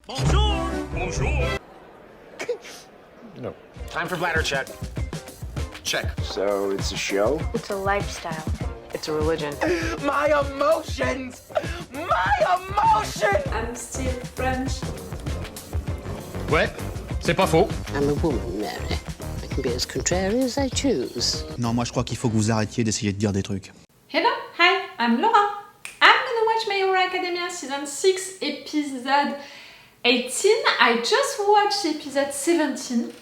Bonjour! Bonjour! No. Time for bladder check. Check. So it's a show? It's a lifestyle. It's a religion. My emotions! My emotions! I'm still French. Ouais, c'est pas faux. I'm a woman, Mary. I can be as contrary as I choose. Non, moi je crois qu'il faut que vous arrêtiez d'essayer de dire des trucs. Hello, hi, I'm Laura. I'm gonna watch My Hero Academia Season 6, Episode 18. I just watched episode 17.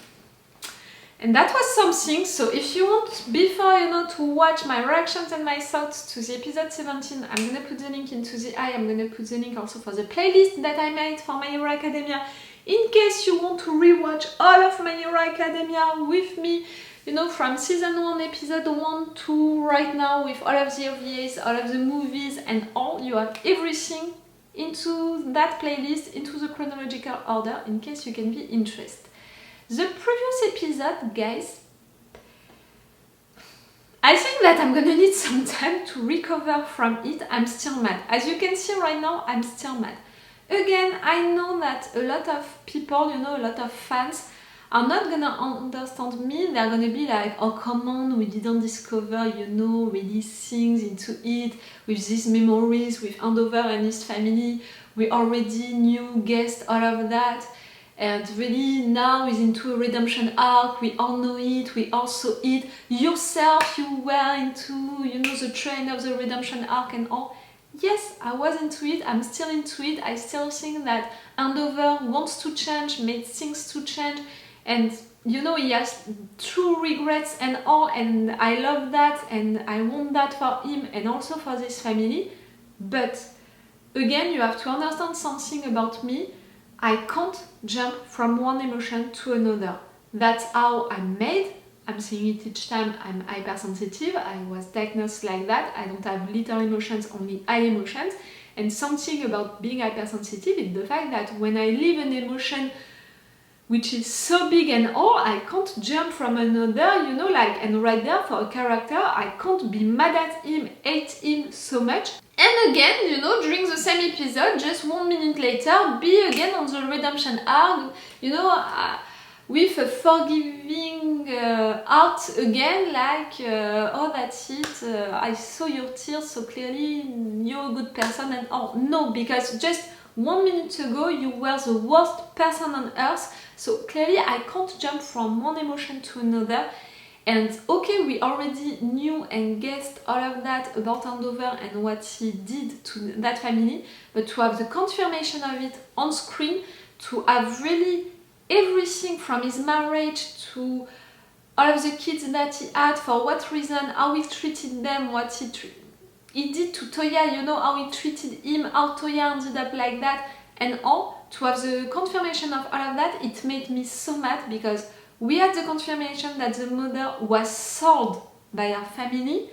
And that was something, so if you want, before to watch my reactions and my thoughts to the episode 17, I'm gonna put the link into the I'm gonna put the link also for the playlist that I made for My Hero Academia, in case you want to rewatch all of My Hero Academia with me, from season 1, episode 1 to right now, with all of the OVAs, all of the movies and all. You have everything into that playlist, into the chronological order, in case you can be interested. The previous episode, guys, I think that I'm gonna need some time to recover from it. I'm still mad. As you can see right now, I'm still mad. Again, I know that a lot of people, a lot of fans are not gonna understand me. They're gonna be like, oh come on, we didn't discover, really things into it with these memories with Andover and his family. We already knew, guessed all of that. And really now is into a redemption arc, we all know it, we all saw it. Yourself, you were into, the train of the redemption arc and all. Yes, I was into it, I'm still into it. I still think that Andover wants to change, made things to change. And he has true regrets and all, and I love that and I want that for him and also for this family. But again, you have to understand something about me. I can't jump from one emotion to another. That's how I'm made. I'm saying it each time, I'm hypersensitive. I was diagnosed like that. I don't have little emotions, only high emotions. And something about being hypersensitive is the fact that when I leave an emotion which is so big and all, I can't jump from another, and right there for a character, I can't be mad at him, hate him so much. And again, during the same episode, just 1 minute later, be again on the redemption arc, with a forgiving heart again, like, oh that's it, I saw your tears, so clearly you're a good person and all. No, because just 1 minute ago you were the worst person on earth, so clearly I can't jump from one emotion to another. And okay, we already knew and guessed all of that about Andover and what he did to that family, but to have the confirmation of it on screen, to have really everything from his marriage to all of the kids that he had, for what reason, how he treated them, what he did to Toya, how he treated him, how Toya ended up like that, and all, to have the confirmation of all of that, it made me so mad, because we had the confirmation that the mother was sold by her family.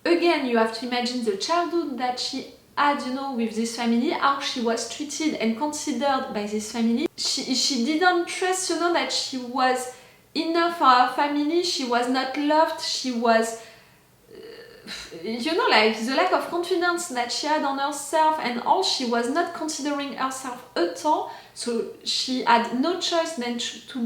Again, you have to imagine the childhood that she had, with this family, how she was treated and considered by this family. She didn't trust, that she was enough for her family, she was not loved, she was, the lack of confidence that she had on herself and all, she was not considering herself at all, so she had no choice than to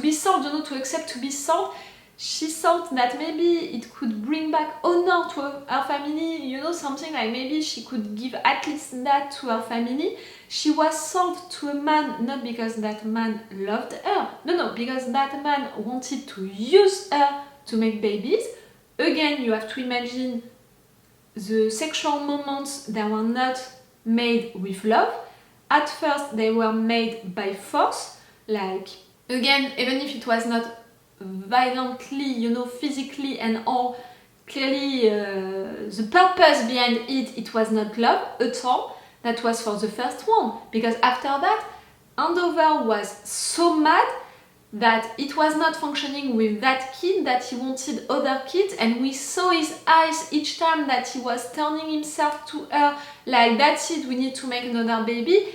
be sold, to accept to be sold. She thought that maybe it could bring back honor to her family, something like maybe she could give at least that to her family. She was sold to a man, not because that man loved her, no, because that man wanted to use her to make babies. Again, you have to imagine the sexual moments that were not made with love. At first, they were made by force, like, again, even if it was not violently, physically and all, clearly the purpose behind it was not love at all. That was for the first one, because after that, Andover was so mad that it was not functioning with that kid, that he wanted other kids, and we saw his eyes each time that he was turning himself to her, like, that's it, we need to make another baby.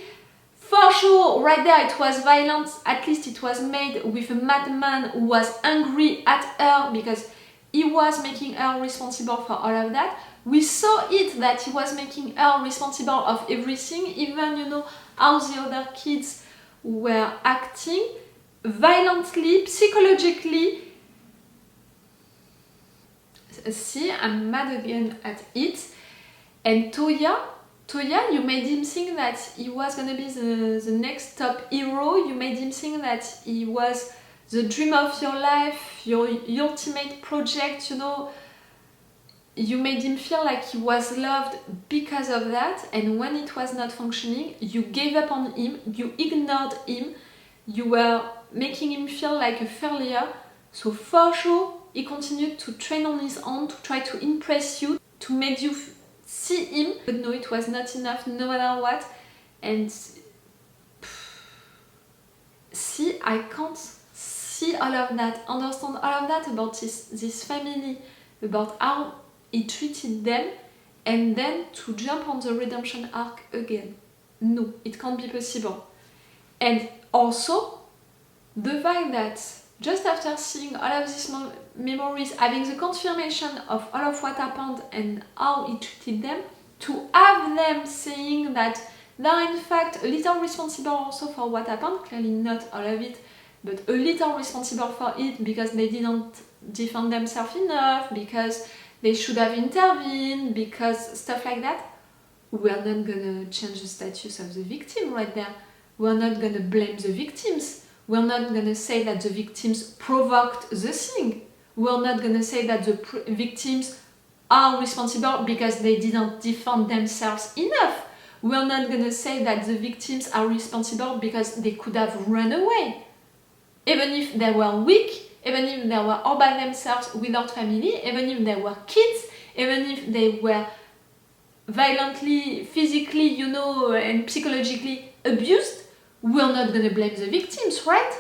For sure, right there it was violent, at least it was made with a madman who was angry at her because he was making her responsible for all of that. We saw it that he was making her responsible of everything, even, how the other kids were acting violently, psychologically. See, I'm mad again at it. And Toya, you made him think that he was gonna be the next top hero. You made him think that he was the dream of your life, your ultimate project, you know. You made him feel like he was loved because of that, and when it was not functioning, you gave up on him, you ignored him, you were making him feel like a failure. So for sure, he continued to train on his own, to try to impress you, to make you see him, but no, it was not enough no matter what. And see, I can't see all of that, understand all of that about this family, about how he treated them, and then to jump on the redemption arc again. No, it can't be possible. And also, the fact that just after seeing all of these memories, having the confirmation of all of what happened and how he treated them, to have them saying that they are in fact a little responsible also for what happened, clearly not all of it, but a little responsible for it because they didn't defend themselves enough, because they should have intervened, because stuff like that. We're not gonna change the status of the victim right there. We're not gonna blame the victims. We're not gonna say that the victims provoked the thing. We're not gonna say that the victims are responsible because they didn't defend themselves enough. We're not gonna say that the victims are responsible because they could have run away. Even if they were weak, even if they were all by themselves without family, even if they were kids, even if they were violently, physically, you know, and psychologically abused, we're not gonna blame the victims, right?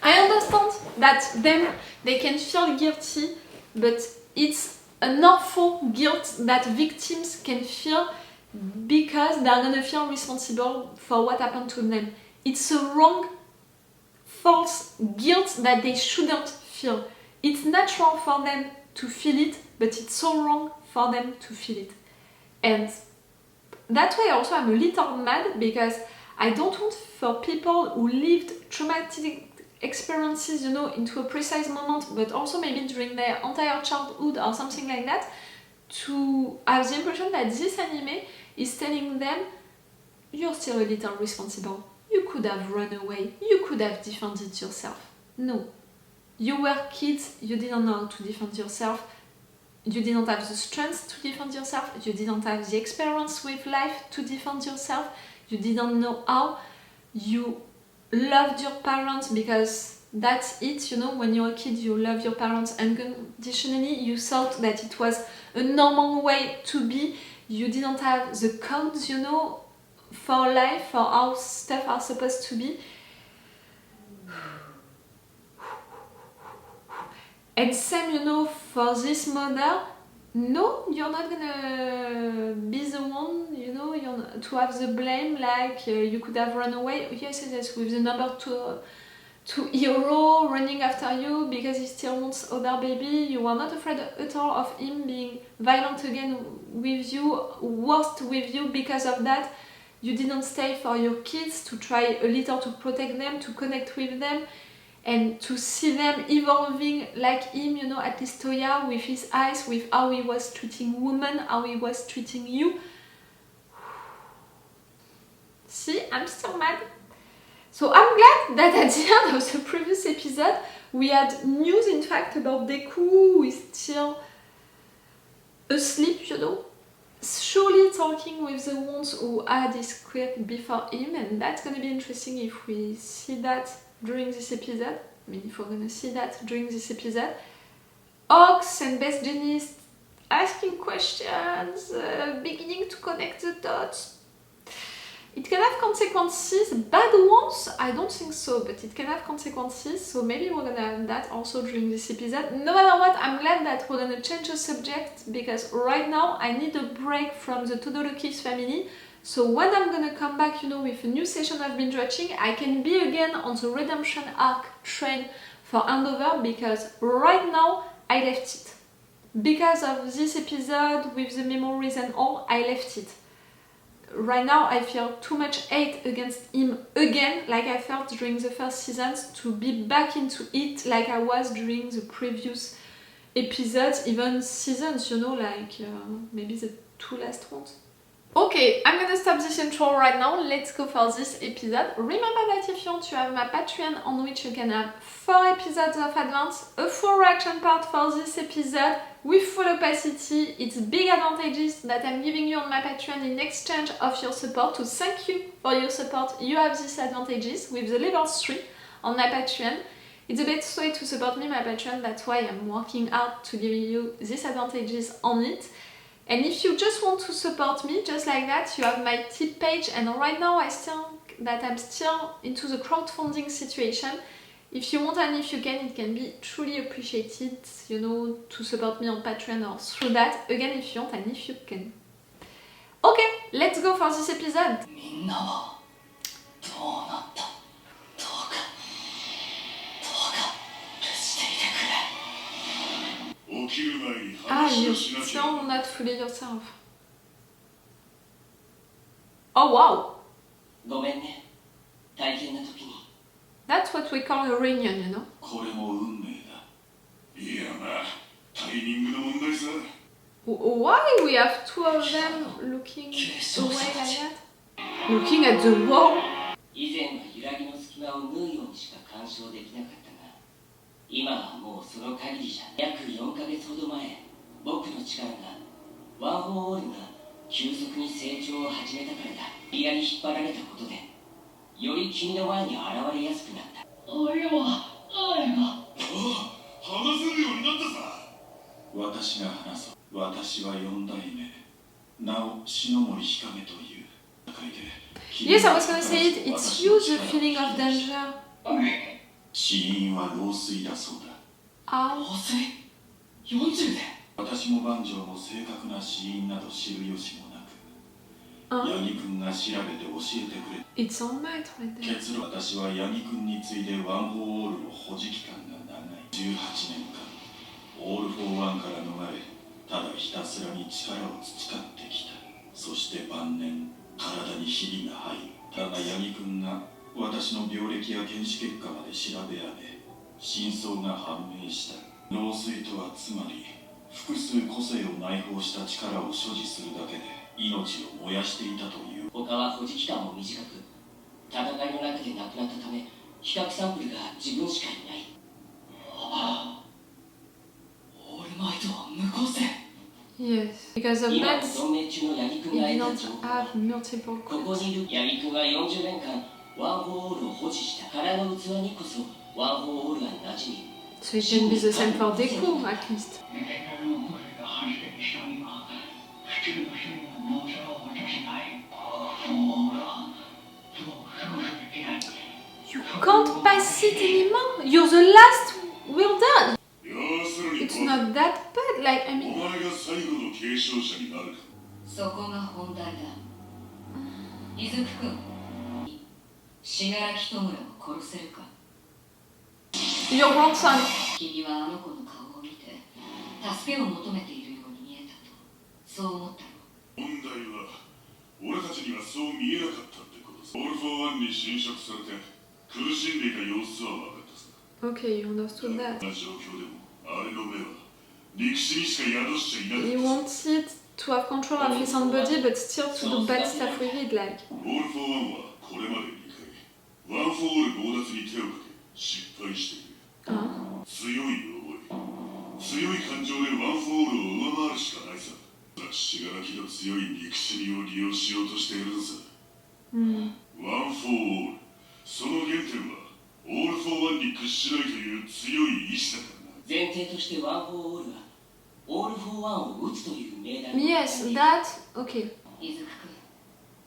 I understand that they can feel guilty, but it's an awful guilt that victims can feel because they're gonna feel responsible for what happened to them. It's a wrong, false guilt that they shouldn't feel. It's natural for them to feel it, but it's so wrong for them to feel it. And that's why also I'm a little mad, because I don't want for people who lived traumatic experiences, you know, into a precise moment, but also maybe during their entire childhood or something like that, to have the impression that this anime is telling them, you're still a little responsible. You could have run away. You could have defended yourself. No. You were kids, you didn't know how to defend yourself. You didn't have the strength to defend yourself. You didn't have the experience with life to defend yourself. You didn't know how. You loved your parents because that's it, you know, when you're a kid you love your parents unconditionally. You thought that it was a normal way to be. You didn't have the codes, you know, for life, for how stuff are supposed to be. And same, you know, for this mother, no, you're not gonna be the one, you know, to have the blame, like you could have run away. Yes, with the number two hero running after you because he still wants other baby. You are not afraid at all of him being violent again with you, worst with you because of that. You didn't stay for your kids to try a little to protect them, to connect with them, and to see them evolving like him, you know, at least Toya, with his eyes, with how he was treating women, how he was treating you. See, I'm still mad. So I'm glad that at the end of the previous episode, we had news, in fact, about Deku, who is still asleep, you know, surely talking with the ones who had his quirk before him, and that's gonna be interesting if we see that during this episode. I mean, if we're gonna see that during this episode. Ox and Best Genius asking questions, beginning to connect the dots. It can have consequences, bad ones, I don't think so, but it can have consequences, so maybe we're gonna have that also during this episode. No matter what, I'm glad that we're gonna change the subject, because right now I need a break from the Todoroki's family, so when I'm gonna come back, you know, with a new session of binge watching, I can be again on the redemption arc train for Andover, because right now I left it. Because of this episode with the memories and all, I left it. right now I feel too much hate against him again, like I felt during the first seasons, to be back into it like I was during the previous episodes, even seasons, you know, like maybe the 2 last ones. Okay, I'm gonna stop this intro right now. Let's go for this episode. Remember that if you want to have my Patreon, on which you can have 4 episodes of advance, a full reaction part for this episode with full opacity. It's big advantages that I'm giving you on my Patreon in exchange of your support. To thank you for your support, you have these advantages with the level 3 on my Patreon. It's the best way to support me, my Patreon. That's why I'm working hard to give you these advantages on it. And if you just want to support me just like that, you have my tip page, and right now I think that I'm still into the crowdfunding situation. If you want and if you can, it can be truly appreciated, you know, to support me on Patreon or through that. Again, if you want and if you can. Okay, let's go for this episode. Ah, you're still not fully yourself. Oh wow! That's what we call a reunion, you know? Why we have 2 of them looking away like that? Looking at the wall? 今はもうその限りじゃ約4ヶ月ほど前、僕の力がワン・フォー・オールが急速に成長を始めたからだ。無理やり引っ張られたことで、より君の前に現れやすくなった。俺は愛が。話せるようになったさ。私が話そう。私は4代目。なお、篠森日陰という。Yes, I was gonna say it. It's you, the feeling of danger. 死因は老衰だそうだ。老衰 ?40 で私も万丈も正確な死因など知る由もなく、八木君が調べて教えてくれ。It's all right right there. 結論、私は八木君に次いでワン・フォー・オールの保持期間が長い。18年間、オール・フォー・ワンから逃れ、ただひたすらに力を培ってきた。そして晩年、体にひびが入る。だが八木君が私の病歴や検視結果まで調べ上げ、真相が判明した。老衰とはつまり、複数個性を内包した力を所持するだけで命を燃やしていたという。他は保持期間も短く、戦いの中で亡くなったため、比較サンプルが自分しかいない。オールマイトは無個性。Yes, because of that, he did not have multiple ここにいる八木君は40年間、ワン・フォー・オールを保持した。殻の器にこそワン・フォー・オールが馴染み。So it can be the same for Deku, at least. You can't pass it anymore. You're the last. We're done. It's not that bad. Like I mean. そこが本題だ。伊豆君、信楽智村を殺せるか。Your grandson. 君はあの子の顔を見て助けを求めているように見えたと、そう思ったろ。問題は俺たちにはそう見えなかったってことさ。オール・フォー・ワンに侵食されて苦しんでいた様子は分かったさ。Okay, you understood that. 状況でもあれの目は歴史にしか宿しちゃいなかった。 He wanted to have control of his own body, but still to do bad stuff with it, like. オール・フォー・ワンはこれまで2回ワン・フォー・オール強奪に手をかけ失敗している。強い思い、強い感情でワン・フォー・オールを上回るしかないさ。死柄木の強い憎しみを利用しようとしているのさ。ワン・フォー・オール、その原点はオール・フォー・ワンに屈しないという強い意志だからな。前提としてワン・フォー・オールはオール・フォー・ワンを撃つという命題。 Yes, that. Okay. 伊豆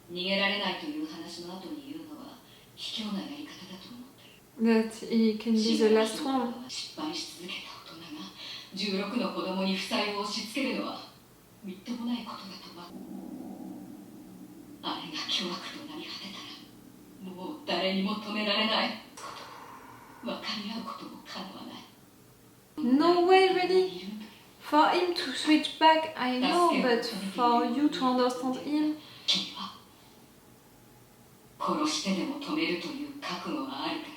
君、逃げられないという話の後に言うのは卑怯なやり方だと思ってる。 That he can be the last one. 失敗し続けた大人が16の子供に負債を押し付けるのはみっともないことだと思う。あれが凶悪となり果てたらもう誰にも止められない。分かり合うことも可能はない。 No way, really. For him to switch back, I know, but for you to understand him, 殺してでも止めるという覚悟があるかい。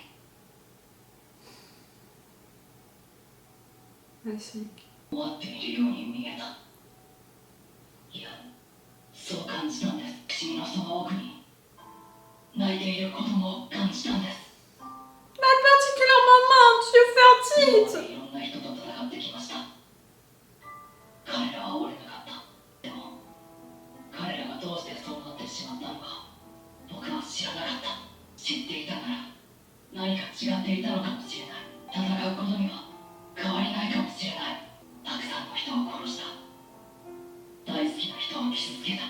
I see. 終わっているように見えた。いや、そう感じたんです。君のその奥に泣いている子供を感じたんです。 That particular moment, you felt it! いろんな人と戦ってきました。彼らは折れなかった。でも彼らがどうしてそうなってしまったのか僕は知らなかった。知っていたなら何か違っていたのかもしれない。戦うことには変わりないかもしれない。たくさんの人を殺した。大好きな人を傷つけた。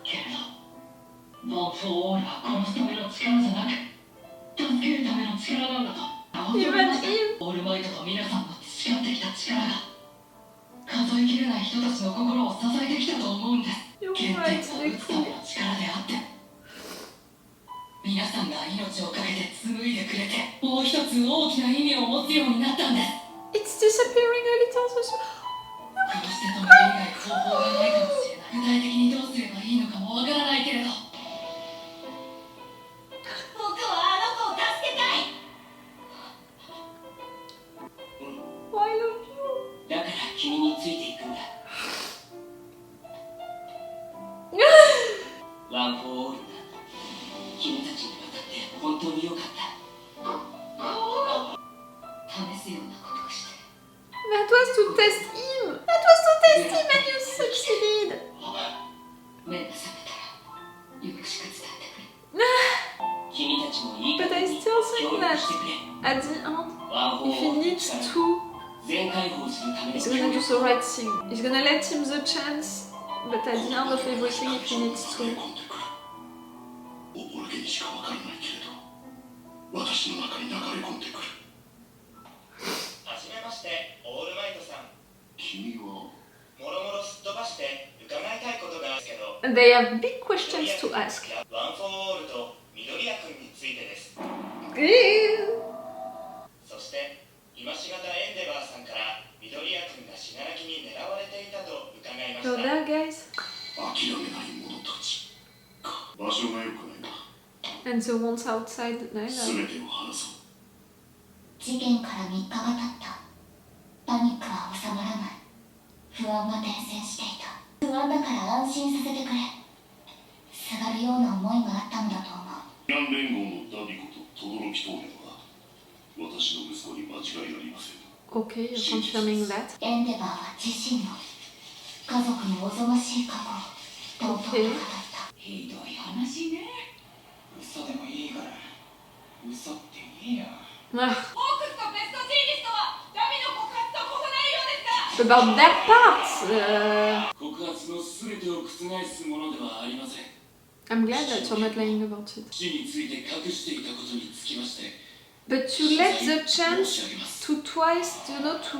けれどノーフォーオールは殺すための力じゃなく助けるための力なんだと。オールマイトと皆さんの培ってきた力が数えきれない人たちの心を支えてきたと思うんです。原点を打つための力であって、皆さんが命をかけて紡いでくれて、もう一つ大きな意味を持つようになったんです。 It's disappearing a little so soon. 殺して止める以外方法がないかもしれない。具体的にどうすればいいのかもわからないけれど、僕はあの子を助けたい。 I love you. だから君についていくんだ。ワン・フォー・オールだ。君たちに渡って本当によかった。試すようなことをして。 That was to test him! That was to test him and you succeeded! 目が覚めたらよろしく伝えてくれ。君たちもいい But こと I に still 協 think 力 that してくれ。 at the end, ワン・フォー・ if オー he ルの needs 力 to, 全解放するための he's gonna do the right thing. He's gonna let him the chance, but at the end of everything, if he needs to. おぼろげにしかわからないけれど、私の中に流れ込んでくる。はじめまして、オールマイトさん。君はもろもろすっ飛ばして伺いたいことがあるんですけど。 They have big questions to ask. ワン・フォー・オールと緑谷君についてです。そして今しがたエンデバーさんから緑谷君が死柄木に狙われていたと伺いまし So た。 there, guys. 諦めない者たちか。場所が良くないな。 And the ones outside, 全 neither. てを話そう。事件から3日が経った。パニックは収まらない。不安が伝染していた。不安だから安心させてくれ。すがるような思いがあったのだと思う。慰安連合のダビこと轟当面は私の息子に間違いありません。 Okay, you're confirming that. エンデバーは自身の家族のおぞましい過去をとうとうと語った。ひどい話ね。嘘でもいいから嘘って言えよ。 Ah, ホークスとベストジーニストはダビの告発と異なるようですが。 about their parts, 告発のすべてを覆すものではありません。 I'm glad that you're not lying about it. 死について隠していたことにつきまして。 But you let the chance to twice, you know, to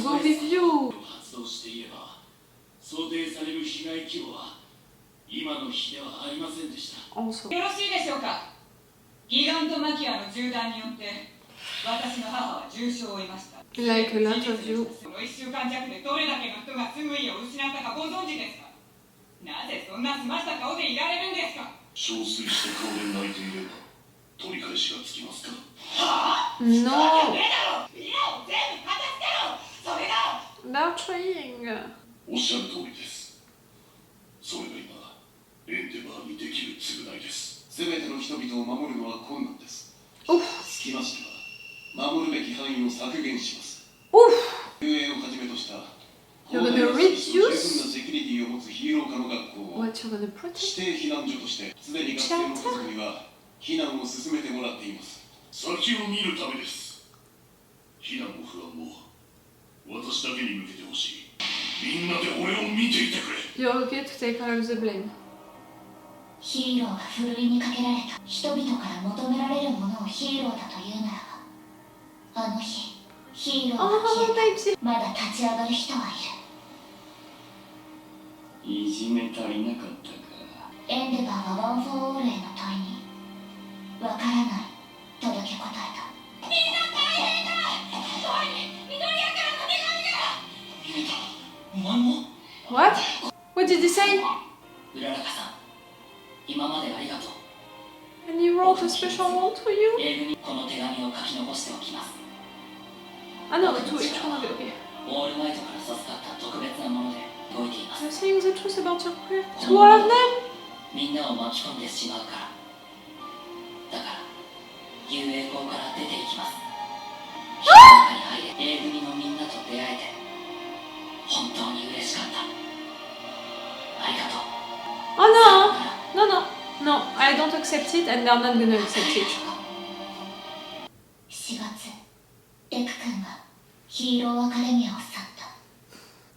go with you. 発動していれば想定される被害規模は今の日ではありませんでした。 Also. よろしいでしょうか。ギガントマキアの銃弾によって私の母は重傷を負いました。 Like a lot of you. その1週間弱でどれだけの人が住む家を失ったかご存知ですか。なぜそんな澄ました顔でいられるんですか。憔悴した顔で泣いていれば取り返しがつきますか。 No, 家を全部片付けろ。それが they're trying. おっしゃる通りです。それが今エンデバーにできる償いです。すべての人々を守るのは困難です。つきましては守るべき範囲を削減します。運営をはじめとした You're gonna reduce 十分なセキュリティを持つヒーロー科の学校を what you're gonna protect. 指定避難所としてすでに学生の家族には避難を進めてもらっています。先を見るためです。避難も不安も私だけに向けてほしい。みんなで俺を見ていてくれ。 You're okay to take all the blame. ヒーローがふるいにかけられた。人々から求められるものをヒーローだというならば、あの日ヒーローが Oh, 消え baby. た。まだ立ち上がる人はいる。いじめ足りなかったか。エンデバーはワン・フォー・オールへの問いにわからないとだけ答えた。みんな大変だ。トイに緑谷からの手紙が。見えた。お前も What? What did he say? 浦中さん、今まで wrote a special one to you? 英語にこの手紙を書き残しておきます。 Ah no, to each one of you, okay. オールマイトから授かった特別なもので動いています。 You're saying the truth about your quirk to all of them? みんなを巻き込んでしまうから。だから、遊泳校から出ていきます。火の中に入れ、A組のみんなと出会えて、本当に嬉しかった。ありがとう。 Oh no! No, no, no, I don't accept it and they're not gonna accept it. 4月、デク君がヒーローアカデミアを去っ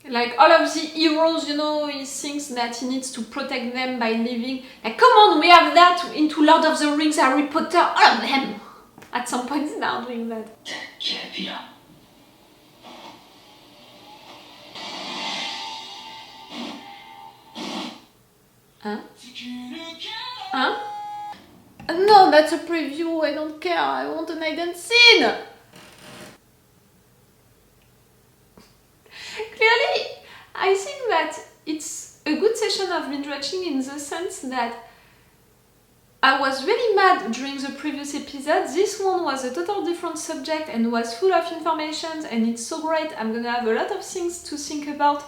た。 Like all of the heroes, you know, he thinks that he needs to protect them by living. Like, come on, we have that into Lord of the Rings, Harry Potter, all of them! At some point, they are doing that. でっけえヴィラン。 Huh? Huh? No, that's a preview, I don't care, I want an hidden scene! Clearly, I think that it's a good session of binge watching in the sense that I was really mad during the previous episode. This one was a total different subject and was full of information and it's so great. I'm gonna have a lot of things to think about.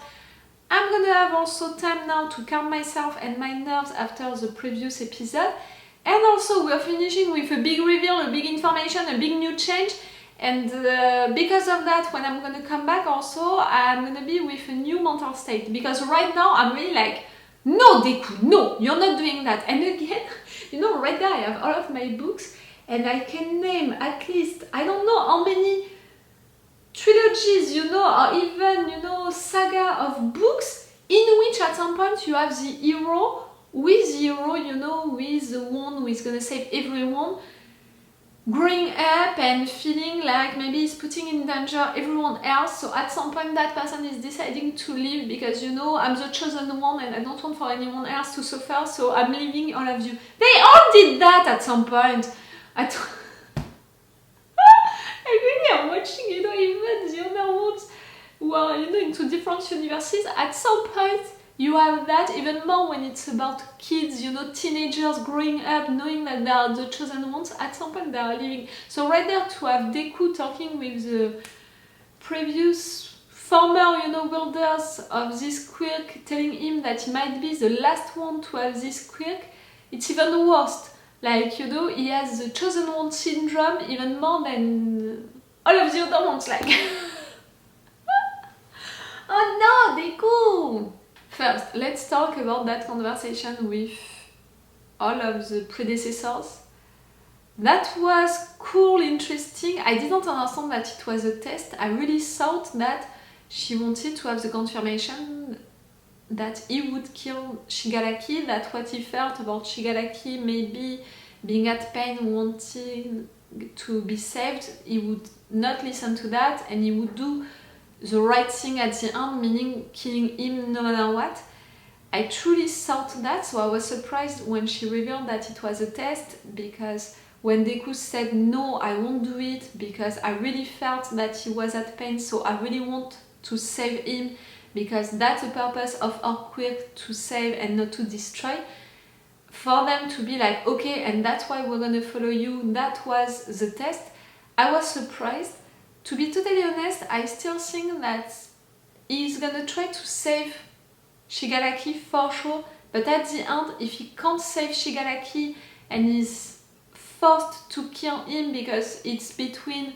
I'm gonna have also time now to calm myself and my nerves after the previous episode. And also we're finishing with a big reveal, a big information, a big new change. And because of that, when I'm gonna come back also, I'm gonna be with a new mental state. Because right now, I'm really like, no Deku, no, you're not doing that. And again, you know, right there I have all of my books and I can name at least, I don't know how many trilogies, you know, or even, you know, saga of books in which at some point you have the hero with the hero, you know, with the one who is gonna save everyone, growing up and feeling like maybe he's putting in danger everyone else. So at some point that person is deciding to leave because, you know, I'm the chosen one and I don't want for anyone else to suffer, so I'm leaving all of you. They all did that at some point. I really am watching, you know, even the other ones who are, you know, into different universes. At some point you have that, even more when it's about kids, you know, teenagers growing up, knowing that they are the chosen ones. At some point they are leaving. So right there to have Deku talking with the previous former, you know, wielders of this quirk, telling him that he might be the last one to have this quirk, it's even worse. Like, you know, he has the chosen one syndrome even more than all of the other ones, like. Oh no, Deku! First, let's talk about that conversation with all of the predecessors. That was cool, interesting. I didn't understand that it was a test. I really thought that she wanted to have the confirmation that he would kill Shigaraki, that what he felt about Shigaraki maybe being at pain, wanting to be saved, he would not listen to that and he would do the right thing at the end, meaning killing him no matter what. I truly thought that, so I was surprised when she revealed that it was a test, because when Deku said no, I won't do it because I really felt that he was at pain, so I really want to save him because that's the purpose of our quirk, to save and not to destroy. For them to be like, okay, and that's why we're gonna follow you, that was the test. I was surprised. To be totally honest, I still think that he's gonna try to save Shigaraki for sure, but at the end, if he can't save Shigaraki and is forced to kill him because it's between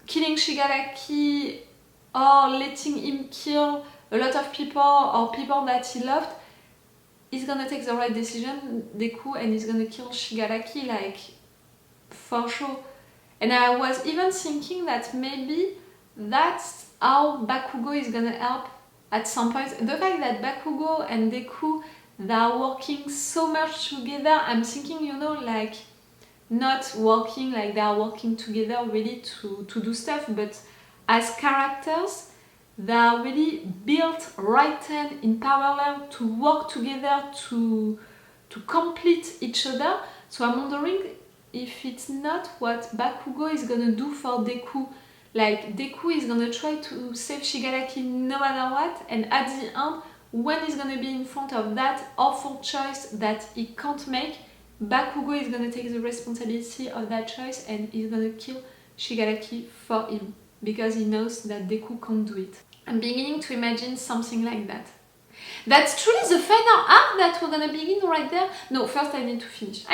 killing Shigaraki or letting him kill a lot of people or people that he loved, he's gonna take the right decision, Deku, and he's gonna kill Shigaraki, like, for sure. And I was even thinking that maybe that's how Bakugo is gonna help at some point. The fact that Bakugo and Deku, they are working so much together, I'm thinking, you know, like, not working like they are working together really to do stuff, but as characters, they are really built right hand in parallel to work together to complete each other. So I'm wondering if it's not what Bakugo is gonna do for Deku. Like, Deku is gonna try to save Shigaraki no matter what, and at the end, when he's gonna be in front of that awful choice that he can't make, Bakugo is gonna take the responsibility of that choice and he's gonna kill Shigaraki for him because he knows that Deku can't do it. I'm beginning to imagine something like that. That's truly the final arc that we're gonna begin right there. No, first I need to finish.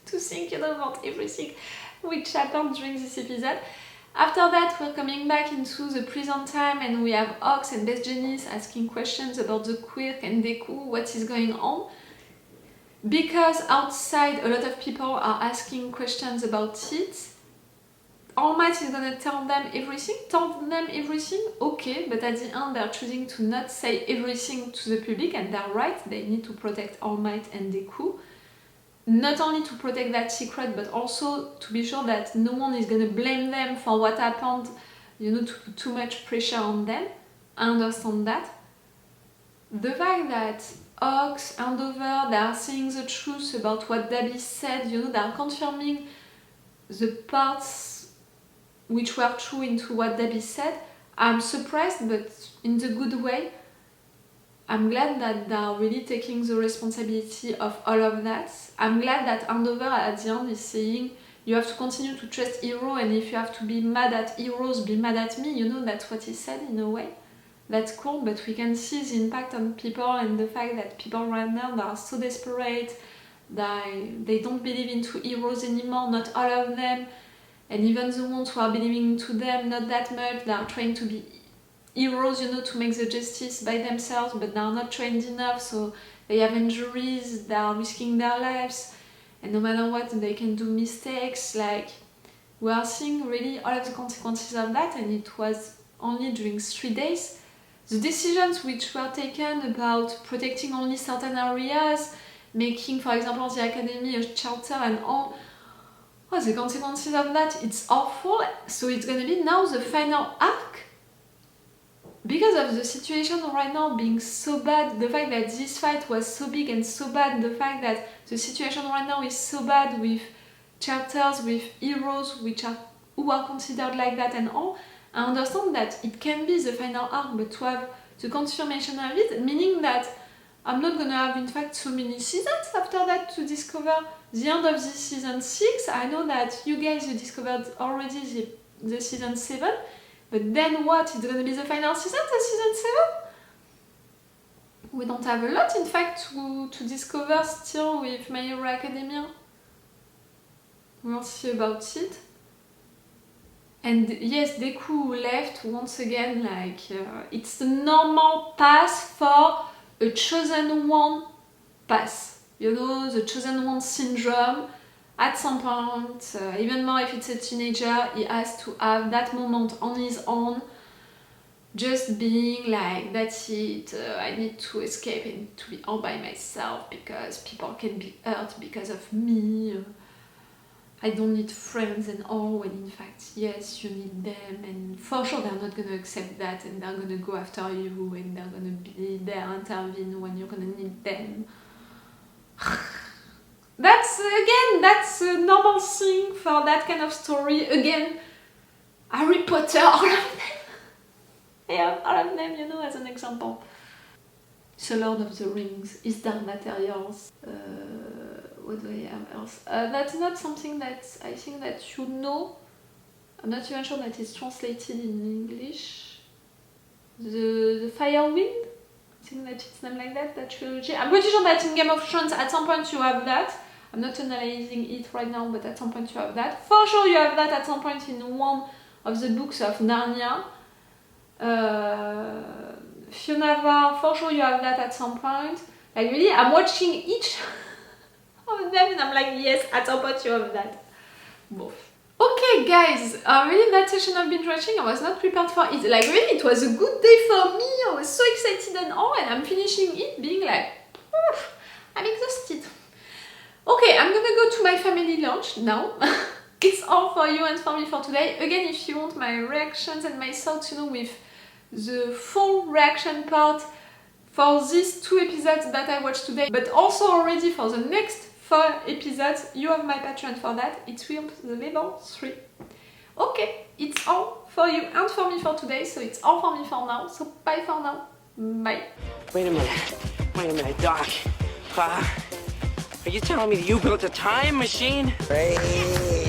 To think, you know, about everything which happened during this episode. After that, we're coming back into the present time and we have Ox and Best Genius asking questions about the quirk and Deku, what is going on. Because outside a lot of people are asking questions about it, All Might is gonna tell them everything, okay, but at the end they're choosing to not say everything to the public and they're right, they need to protect All Might and Deku. Not only to protect that secret, but also to be sure that no one is gonna blame them for what happened, you know, to put too much pressure on them. I understand that. The fact that Ox and Over, they are saying the truth about what Dabi said, you know, they are confirming the parts which were true into what Dabi said. I'm surprised, but in the good way. I'm glad that they are really taking the responsibility of all of that. I'm glad that Andover at the end is saying you have to continue to trust Hero and if you have to be mad at heroes, be mad at me, you know, that's what he said in a way. That's cool, but we can see the impact on people and the fact that people right now they are so desperate, they don't believe into heroes anymore, not all of them, and even the ones who are believing into them, not that much, they are trying to be heroes, you know, to make the justice by themselves, but they are not trained enough, so they have injuries, they are risking their lives, and no matter what, they can do mistakes. Like, we are seeing really all of the consequences of that, and it was only during 3 days. The decisions which were taken about protecting only certain areas, making, for example, the academy a shelter and all, oh, the consequences of that, it's awful. So it's gonna be now the final arc. Because of the situation right now being so bad, the fact that this fight was so big and so bad, the fact that the situation right now is so bad with chapters, with heroes who are considered like that and all, I understand that it can be the final arc, but to have the confirmation of it, meaning that I'm not gonna have in fact so many seasons after that to discover the end of this season 6. I know that you guys, you discovered already the season 7, but then what? It's gonna be the final season, the season 7? We don't have a lot in fact to discover still with My Hero Academia. We'll see about it. And yes, Deku left once again, like, it's the normal path for a chosen one path. You know, the chosen one syndrome. At some point, even more if it's a teenager, he has to have that moment on his own, just being like, that's it, I need to escape and to be all by myself because people can be hurt because of me. I don't need friends and all, when in fact, yes, you need them, and for sure they're not gonna accept that, and they're gonna go after you, and they're gonna be there, intervene when you're gonna need them. That's a normal thing for that kind of story. Again, Harry Potter, all of them. Yeah, all of them, you know, as an example. The Lord of the Rings, Is Dark Materials, what do I have else? That's not something that I think that you know. I'm not even sure that it's translated in English. The Firewind? I think that it's named like that, that trilogy. I'm pretty sure that in Game of Thrones at some point you have that. I'm not analyzing it right now, but at some point you have that. For sure you have that at some point in one of the books of Narnia. Fiona, for sure you have that at some point. Like really, I'm watching each of them and I'm like, yes, at some point you have that. Both. Okay guys, really that session I've been watching, I was not prepared for it. Like really, it was a good day for me. I was so excited and all, and I'm finishing it being like, I'm exhausted. Okay, I'm gonna go to my family lunch now. It's all for you and for me for today. Again, if you want my reactions and my thoughts, you know, with the full reaction part for these 2 episodes that I watched today, but also already for the next 4 episodes, you have my Patreon for that. It's with the level 3. Okay, it's all for you and for me for today, so it's all for me for now. So bye for now. Bye. Wait a minute, Doc. Are you telling me that you built a time machine? Hey.